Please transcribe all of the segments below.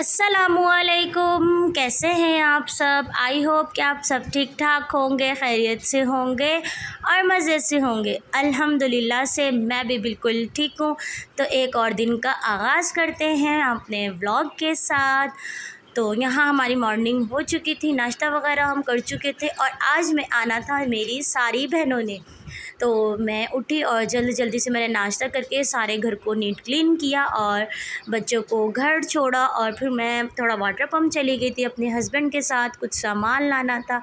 अस्सलामुअलैकुम, कैसे हैं आप सब। आई होप कि आप सब ठीक ठाक होंगे, खैरियत से होंगे और मज़े से होंगे। अल्हम्दुलिल्लाह से मैं भी बिल्कुल ठीक हूँ। तो एक और दिन का आगाज़ करते हैं अपने व्लॉग के साथ। तो यहाँ हमारी मॉर्निंग हो चुकी थी, नाश्ता वगैरह हम कर चुके थे और आज में आना था मेरी सारी बहनों ने। तो मैं उठी और जल्दी जल्दी से मैंने नाश्ता करके सारे घर को नीट क्लीन किया और बच्चों को घर छोड़ा और फिर मैं थोड़ा वाटर पम्प चली गई थी अपने हस्बैंड के साथ, कुछ सामान लाना था।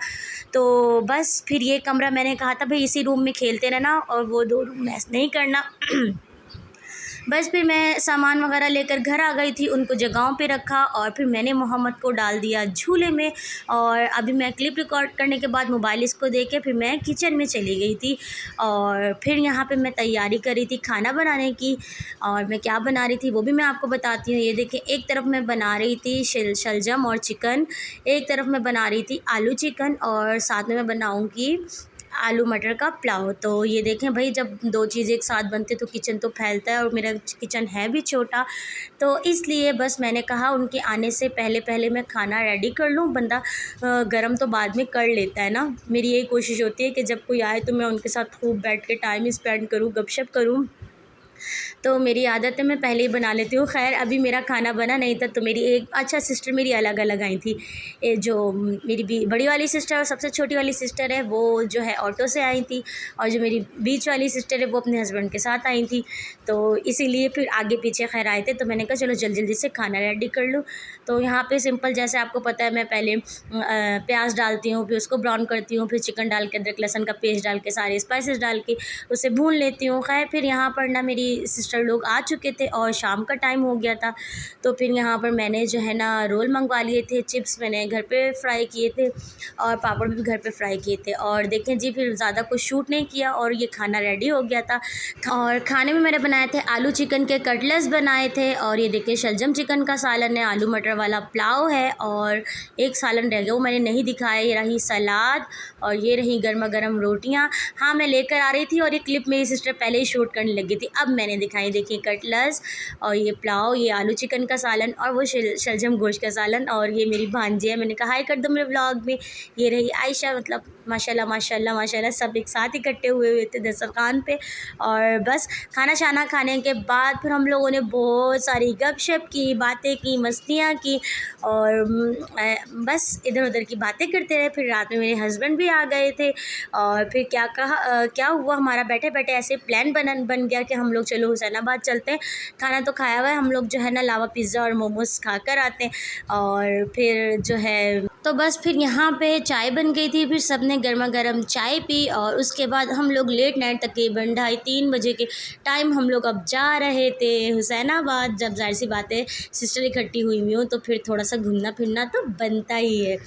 तो बस फिर ये कमरा मैंने कहा था भाई इसी रूम में खेलते रहना और वो दो रूम मैस नहीं करना। बस फिर मैं सामान वगैरह लेकर घर आ गई थी, उनको जगहों पे रखा और फिर मैंने मोहम्मद को डाल दिया झूले में। और अभी मैं क्लिप रिकॉर्ड करने के बाद मोबाइल इसको दे के फिर मैं किचन में चली गई थी और फिर यहाँ पे मैं तैयारी कर रही थी खाना बनाने की। और मैं क्या बना रही थी वो भी मैं आपको बताती हूँ। ये देखिए, एक तरफ मैं बना रही थी शलजम और चिकन, एक तरफ मैं बना रही थी आलू चिकन और साथ में मैं बनाऊँगी आलू मटर का पुलाव। तो ये देखें भाई, जब दो चीज़ एक साथ बनते तो किचन तो फैलता है और मेरा किचन है भी छोटा, तो इसलिए बस मैंने कहा उनके आने से पहले पहले मैं खाना रेडी कर लूँ। बंदा गरम तो बाद में कर लेता है ना। मेरी यही कोशिश होती है कि जब कोई आए तो मैं उनके साथ खूब बैठ के टाइम स्पेंड करूँ, गपशप करूँ। तो मेरी आदत है मैं पहले ही बना लेती हूँ। ख़ैर अभी मेरा खाना बना नहीं था तो मेरी एक सिस्टर मेरी अलग अलग आई थी। जो मेरी बड़ी वाली सिस्टर और सबसे छोटी वाली सिस्टर है वो जो है ऑटो से आई थी और जो मेरी बीच वाली सिस्टर है वो अपने हस्बैंड के साथ आई थी। तो इसीलिए फिर आगे पीछे खैर आए थे तो मैंने कहा चलो जल्दी जल्दी से खाना रेडी कर लूँ। तो यहाँ पे सिंपल जैसे आपको पता है मैं पहले प्याज डालती हूँ, फिर उसको ब्राउन करती हूँ, फिर चिकन डाल के अदरक लहसुन का पेस्ट डाल के सारे स्पाइसेस डाल के उसे भून लेती हूँ। खैर फिर यहाँ पर ना मेरी सिस्टर लोग आ चुके थे और शाम का टाइम हो गया था। तो फिर यहाँ पर मैंने जो है ना रोल मंगवा लिए थे, चिप्स मैंने घर पे फ्राई किए थे और पापड़ भी घर पे फ्राई किए थे। और देखें जी, फिर ज़्यादा कुछ शूट नहीं किया और ये खाना रेडी हो गया था। और खाने में मैंने बनाए थे आलू चिकन के कटलेट्स बनाए थे और ये देखिए शलजम चिकन का सालन है, आलू मटर वाला पुलाव है और एक सालन रह गया वो मैंने नहीं दिखाया। ये रही सलाद और ये रही गर्मा गर्म रोटियाँ। हाँ, मैं लेकर आ रही थी और ये क्लिप मेरी सिस्टर पहले ही शूट करने लगी थी, अब मैंने दिखाई। देखिए कटलेट्स और ये पुलाव, ये आलू चिकन का सालन और वो शलजम गोश्त का सालन। और ये मेरी भांजी है, मैंने कहा हाय कर दो मेरे व्लॉग में। ये रही आयशा, मतलब माशाल्लाह माशाल्लाह माशाल्लाह सब एक साथ इकट्ठे हुए थे दस्तरखान पे। और बस खाना शाना खाने के बाद फिर हम लोगों ने बहुत सारी गपशप की, बातें की, मस्तियाँ की और बस इधर उधर की बातें करते रहे। फिर रात में मेरे हस्बैंड भी आ गए थे और फिर क्या हुआ, हमारा बैठे बैठे ऐसे प्लान बन गया कि हम लोग चलो हुसैनाबाद चलते हैं। खाना तो खाया हुआ है, हम लोग जो है ना लावा पिज़्ज़ा और मोमोज़ खा कर आते हैं। और फिर जो है तो बस फिर यहाँ पे चाय बन गई थी, फिर सब ने गर्मा गर्म चाय पी और उसके बाद हम लोग लेट नाइट तकरीबन 2:30-3 बजे के टाइम हम लोग अब जा रहे थे हुसैनाबाद। जब जाहिर सी बात है सिस्टर इकट्ठी हुई हुई हो तो फिर थोड़ा सा घूमना फिरना तो बनता ही है।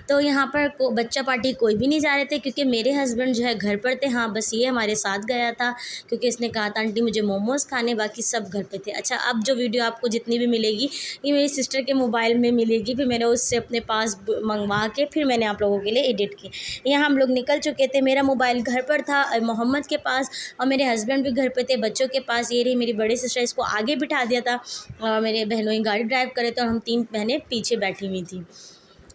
तो यहाँ पर बच्चा पार्टी कोई भी नहीं जा रहे थे क्योंकि मेरे हस्बैंड जो है घर पर थे। हाँ, बस ये हमारे साथ गया था क्योंकि इसने कहा था आंटी मुझे मोमोज़ खाने, बाकी सब घर पे थे। अच्छा, अब जो वीडियो आपको जितनी भी मिलेगी ये मेरी सिस्टर के मोबाइल में मिलेगी, फिर मैंने उससे अपने पास मंगवा के फिर मैंने आप लोगों के लिए एडिट की। यहाँ हम लोग निकल चुके थे, मेरा मोबाइल घर पर था मोहम्मद के पास और मेरे हस्बैंड भी घर पे थे बच्चों के पास। ये रही मेरी बड़ी सिस्टर, इसको आगे बिठा दिया था और मेरे बहनों ही गाड़ी ड्राइव करे थे और हम 3 बहनें पीछे बैठी हुई थी।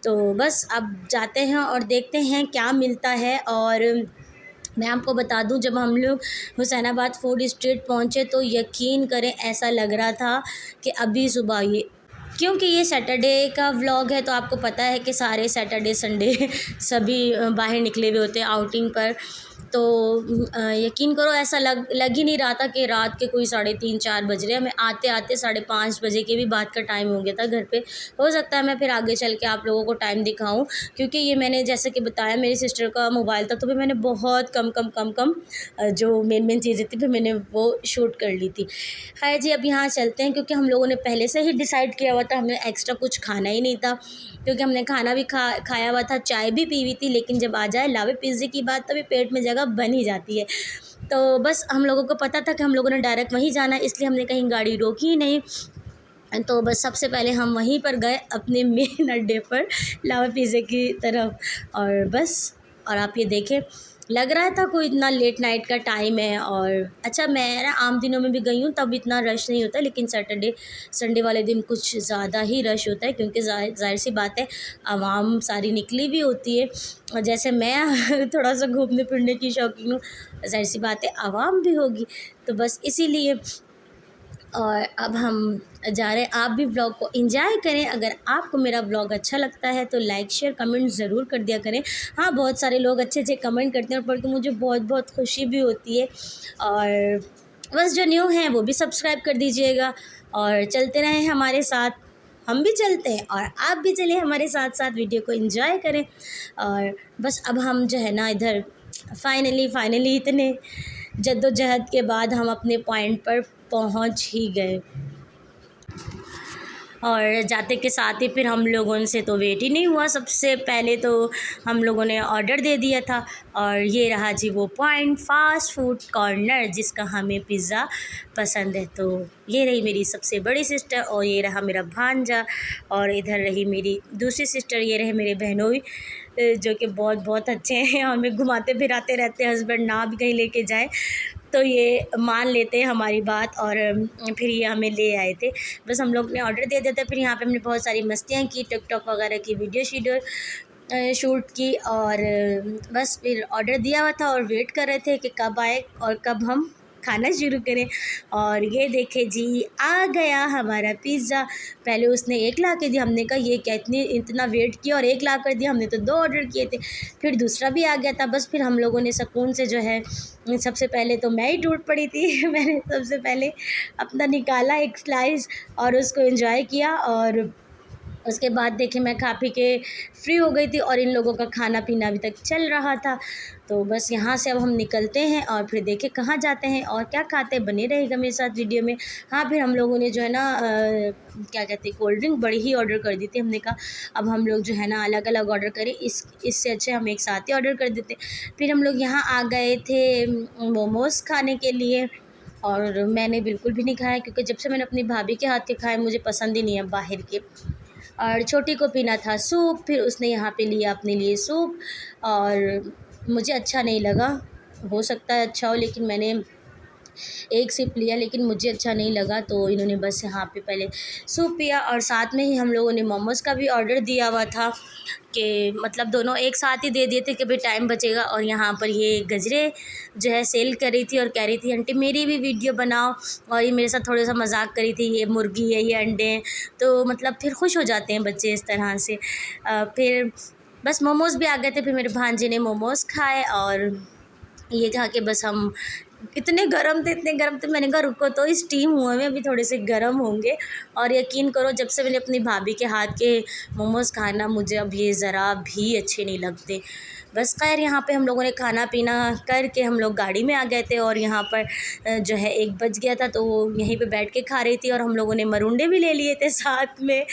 तो बस अब जाते हैं और देखते हैं क्या मिलता है। और मैं आपको बता दूं, जब हम लोग हुसैनाबाद फूड स्ट्रीट पहुंचे तो यकीन करें ऐसा लग रहा था कि अभी सुबह ये, क्योंकि ये सैटरडे का व्लॉग है तो आपको पता है कि सारे सैटरडे संडे सभी बाहर निकले हुए होते हैं आउटिंग पर। तो यकीन करो ऐसा लग ही नहीं रहा था कि रात के कोई 3:30-4 बज रहे हैं। हमें आते आते 5:30 बजे के भी बाद का टाइम हो गया था घर पे। हो सकता है मैं फिर आगे चल के आप लोगों को टाइम दिखाऊं क्योंकि ये मैंने जैसे कि बताया मेरी सिस्टर का मोबाइल था तो फिर मैंने बहुत कम जो मेन चीज़ें थी फिर मैंने वो शूट कर ली थी। खैर जी, अब यहाँ चलते हैं क्योंकि हम लोगों ने पहले से ही डिसाइड किया हुआ था, हमें एक्स्ट्रा कुछ खाना ही नहीं था क्योंकि हमने खाना भी खाया हुआ था, चाय भी पी हुई थी। लेकिन जब आ जाए लावे पिज़्ज़े की बात तभी पेट में जगह बन ही जाती है। तो बस हम लोगों को पता था कि हम लोगों ने डायरेक्ट वहीं जाना है, इसलिए हमने कहीं गाड़ी रोकी ही नहीं। तो बस सबसे पहले हम वहीं पर गए अपने मेन अड्डे पर लावा पिज़्ज़े की तरफ। और बस, और आप ये देखें लग रहा था कोई इतना लेट नाइट का टाइम है। और अच्छा, मैं ना आम दिनों में भी गई हूँ तब इतना रश नहीं होता, लेकिन सैटरडे संडे वाले दिन कुछ ज़्यादा ही रश होता है, क्योंकि ज़ाहिर सी बात है आवाम सारी निकली भी होती है। और जैसे मैं थोड़ा सा घूमने फिरने की शौकीन हूँ, ज़ाहिर सी बात है आवाम भी होगी, तो बस इसीलिए। और अब हम जा रहे हैं। आप भी व्लॉग को एंजॉय करें। अगर आपको मेरा व्लॉग अच्छा लगता है तो लाइक शेयर कमेंट ज़रूर कर दिया करें। हाँ, बहुत सारे लोग अच्छे अच्छे कमेंट करते हैं और पढ़ के मुझे बहुत बहुत खुशी भी होती है। और बस जो न्यू हैं वो भी सब्सक्राइब कर दीजिएगा और चलते रहें हमारे साथ। हम भी चलते हैं और आप भी चलें हमारे साथ साथ, वीडियो को एंजॉय करें। और बस अब हम जो है ना इधर फाइनली इतने जद्दोजहद के बाद हम अपने पॉइंट पर पहुंच ही गए। और जाते के साथ ही फिर हम लोगों से तो वेट ही नहीं हुआ। सबसे पहले तो हम लोगों ने ऑर्डर दे दिया था और ये रहा जी वो पॉइंट, फ़ास्ट फूड कॉर्नर, जिसका हमें पिज़्ज़ा पसंद है। तो ये रही मेरी सबसे बड़ी सिस्टर और ये रहा मेरा भांजा और इधर रही मेरी दूसरी सिस्टर, ये रहे मेरे बहनोई जो कि बहुत बहुत अच्छे हैं और हमें घुमाते फिराते रहते हैं। हस्बैंड ना भी कहीं लेके जाए तो ये मान लेते हैं हमारी बात और फिर ये हमें ले आए थे। बस हम लोग ने ऑर्डर दे दिया था। फिर यहाँ पे हमने बहुत सारी मस्तियाँ की, टिकटॉक वगैरह की वीडियो शूट की और बस फिर ऑर्डर दिया हुआ था और वेट कर रहे थे कि कब आए और कब हम खाना शुरू करें। और ये देखे जी आ गया हमारा पिज़्ज़ा। पहले उसने एक ला के दिया, हमने कहा ये क्या इतना वेट किया और एक ला कर दिया, हमने तो 2 ऑर्डर किए थे। फिर दूसरा भी आ गया था। बस फिर हम लोगों ने सुकून से जो है, सबसे पहले तो मैं ही टूट पड़ी थी मैंने सबसे पहले अपना निकाला एक स्लाइस और उसको एंजॉय किया और उसके बाद देखे मैं खा पी के फ्री हो गई थी और इन लोगों का खाना पीना अभी तक चल रहा था। तो बस यहाँ से अब हम निकलते हैं और फिर देखें कहाँ जाते हैं और क्या खाते हैं। बने रहेगा मेरे साथ वीडियो में। हाँ, फिर हम लोगों ने जो है ना क्या कहते हैं, कोल्ड ड्रिंक बड़ी ही ऑर्डर कर दी थी। हमने कहा अब हम लोग जो है ना अलग अलग ऑर्डर करें, इससे अच्छे हम एक साथ ही ऑर्डर कर देते। फिर हम लोग यहाँ आ गए थे मोमोज़ खाने के लिए और मैंने बिल्कुल भी नहीं खाया, क्योंकि जब से मैंने अपनी भाभी के हाथ के खाए मुझे पसंद ही नहीं है बाहर के। और छोटी को पीना था सूप, फिर उसने यहाँ पे लिया अपने लिए सूप और मुझे अच्छा नहीं लगा। हो सकता है अच्छा हो, लेकिन मैंने एक सिप लिया लेकिन मुझे अच्छा नहीं लगा। तो इन्होंने बस यहाँ पे पहले सूप पिया और साथ में ही हम लोगों ने मोमोज़ का भी ऑर्डर दिया हुआ था कि मतलब दोनों एक साथ ही दे दिए थे कि भाई टाइम बचेगा। और यहाँ पर ये गजरे जो है सेल कर रही थी और कह रही थी आंटी मेरी भी वीडियो बनाओ, और ये मेरे साथ थोड़ा सा मजाक करी थी, ये मुर्गी है ये अंडे हैं। तो मतलब फिर खुश हो जाते हैं बच्चे इस तरह से। फिर बस मोमोज़ भी आ गए थे। फिर मेरे भांजे ने मोमोज़ खाए और ये खा के बस हम इतने गर्म थे मैंने कहा रुको तो स्टीम हुए में अभी थोड़े से गर्म होंगे। और यकीन करो जब से मैंने अपनी भाभी के हाथ के मोमोज़ खाना, मुझे अब ये ज़रा भी अच्छे नहीं लगते। बस खैर यहाँ पे हम लोगों ने खाना पीना करके हम लोग गाड़ी में आ गए थे और यहाँ पर जो है 1 बज गया था तो वो यहीं पे बैठ के खा रही थी और हम लोगों ने मरुंडे भी ले लिए थे साथ में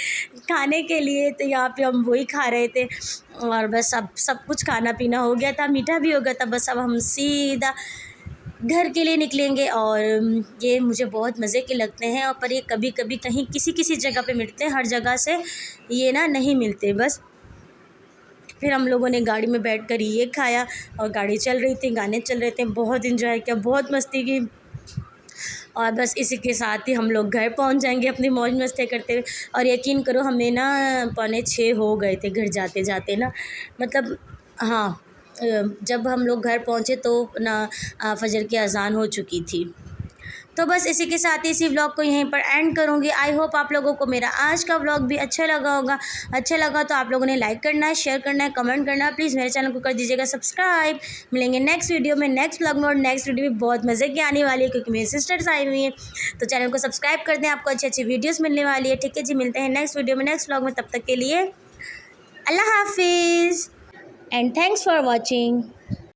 खाने के लिए। तो यहाँ पे हम वही खा रहे थे और बस अब सब कुछ खाना पीना हो गया था, मीठा भी हो गया था। बस अब हम सीधा घर के लिए निकलेंगे। और ये मुझे बहुत मज़े के लगते हैं और पर ये कभी कभी कहीं किसी किसी जगह पे मिलते हैं, हर जगह से ये ना नहीं मिलते। बस फिर हम लोगों ने गाड़ी में बैठकर ये खाया और गाड़ी चल रही थी, गाने चल रहे थे, बहुत इन्जॉय किया, बहुत मस्ती की। और बस इसी के साथ ही हम लोग घर पहुंच जाएंगे अपनी मौज मस्ती करते हुए। और यकीन करो हमें ना 5:45 हो गए थे घर जाते जाते ना, मतलब हाँ जब हम लोग घर पहुँचे तो ना फजर की अज़ान हो चुकी थी। तो बस इसी के साथ ही इसी व्लॉग को यहीं पर एंड करूँगी। आई होप आप लोगों को मेरा आज का व्लॉग भी अच्छा लगा होगा। अच्छा लगा तो आप लोगों ने लाइक करना है, शेयर करना है, कमेंट करना है। प्लीज़ मेरे चैनल को कर दीजिएगा सब्सक्राइब। मिलेंगे नेक्स्ट वीडियो में, नेक्स्ट व्लॉग में। और नेक्स्ट वीडियो भी बहुत मज़े की आने वाली है क्योंकि मेरी सिस्टर्स आई हुई हैं। तो चैनल को सब्सक्राइब कर दें, आपको अच्छी अच्छी वीडियोज़ मिलने वाली है। ठीक है जी, मिलते हैं नेक्स्ट वीडियो में, नेक्स्ट व्लॉग में। तब तक के लिए अल्लाह हाफिज़ एंड थैंक्स फॉर वॉचिंग।